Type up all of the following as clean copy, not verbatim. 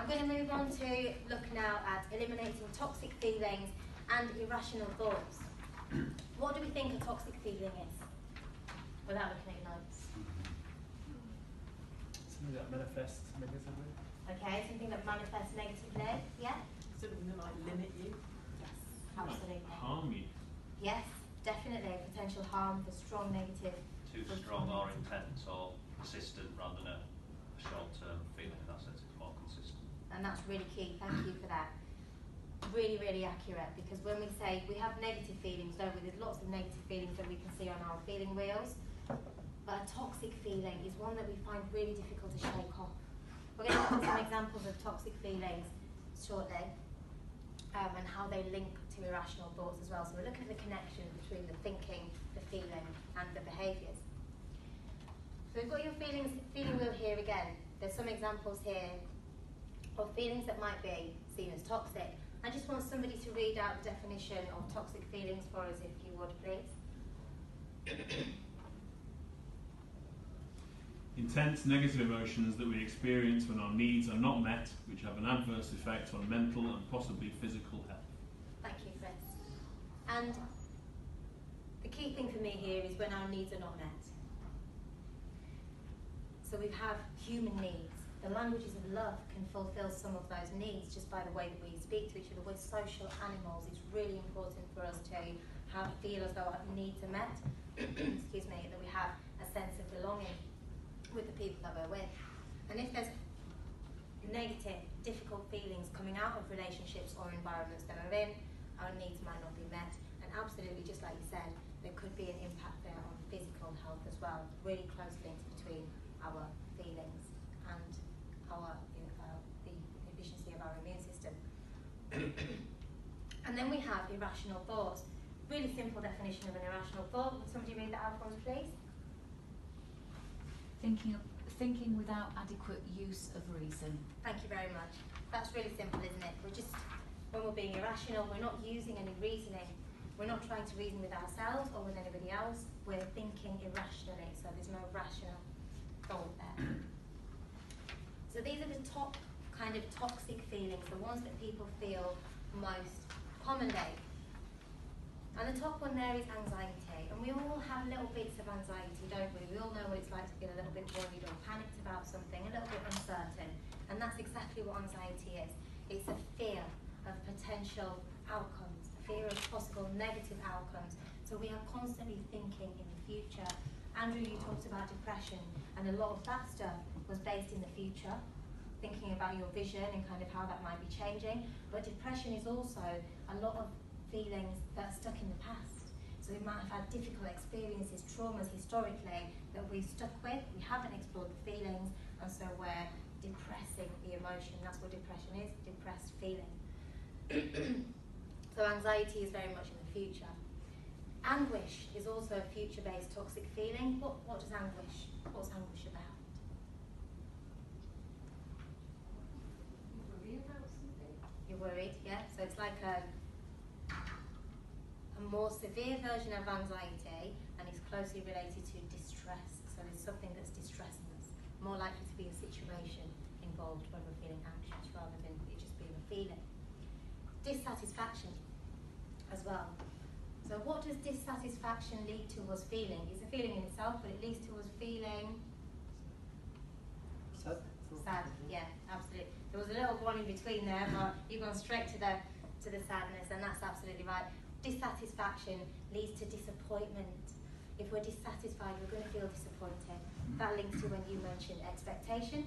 I'm going to move on to look now at eliminating toxic feelings and irrational thoughts. What do we think a toxic feeling is? Without looking at your notes. Something that manifests negatively. Okay, something that manifests negatively, yeah? Something that might limit you. Yes, absolutely. Harm you. Yes, definitely. Potential harm for strong negative. Too strong or intense or persistent rather than a short-term feeling. In that sense, it's more consistent. And that's really key. Thank you for that. Really, really accurate, because when we say we have negative feelings, don't we? There's lots of negative feelings that we can see on our feeling wheels. But a toxic feeling is one that we find really difficult to shake off. We're going to look at some examples of toxic feelings shortly, and how they link to irrational thoughts as well. So we're looking at the connection between the thinking, the feeling, and the behaviours. So we've got your feeling wheel here again. There's some examples here of feelings that might be seen as toxic. I just want somebody to read out the definition of toxic feelings for us, if you would, please. Intense negative emotions that we experience when our needs are not met, which have an adverse effect on mental and possibly physical health. Thank you, Chris. And the key thing for me here is when our needs are not met. So we have human needs. The languages of love can fulfill some of those needs just by the way that we speak to each other. We're social animals. It's really important for us to feel as though our needs are met. Excuse me, that we have a sense of belonging with the people that we're with. And if there's negative, difficult feelings coming out of relationships or environments that we're in, our needs might not be met. And absolutely, just like you said, there could be an impact there on physical health as well. Really close links between our feelings and the efficiency of our immune system. And then we have irrational thoughts. Really simple definition of an irrational thought. Would somebody read that out for us, please? Thinking without adequate use of reason. Thank you very much. That's really simple, isn't it? When we're being irrational, we're not using any reasoning. We're not trying to reason with ourselves or with anybody else. We're thinking irrationally, so there's no rational thought there. So these are the top kind of toxic feelings, the ones that people feel most commonly. And the top one there is anxiety. And we all have little bits of anxiety, don't we? We all know what it's like to feel a little bit worried or panicked about something, a little bit uncertain. And that's exactly what anxiety is. It's a fear of potential outcomes, a fear of possible negative outcomes. So we are constantly thinking in the future. Andrew, you talked about depression, and a lot of that stuff was based in the future, thinking about your vision and kind of how that might be changing. But depression is also a lot of feelings that are stuck in the past. So we might have had difficult experiences, traumas historically that we've stuck with. We haven't explored the feelings, and so we're depressing the emotion. That's what depression is, depressed feeling. So anxiety is very much in the future. Anguish is also a future-based toxic feeling. What's anguish about? Worry about something. You're worried, yeah? So it's like a more severe version of anxiety, and it's closely related to distress. So there's something that's distressing us. More likely to be a situation involved when we're feeling anxious rather than it just being a feeling. Dissatisfaction as well. So what does dissatisfaction lead to us feeling? It's a feeling in itself, but it leads to us feeling Sad. sad. Yeah, absolutely. There was a little one in between there, but you've gone straight to the sadness, and that's absolutely right. Dissatisfaction leads to disappointment. If we're dissatisfied, we're going to feel disappointed. That links to when you mentioned expectation.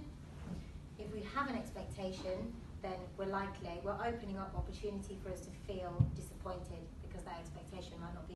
If we have an expectation, then we're opening up opportunity for us to feel disappointed because that expectation might not be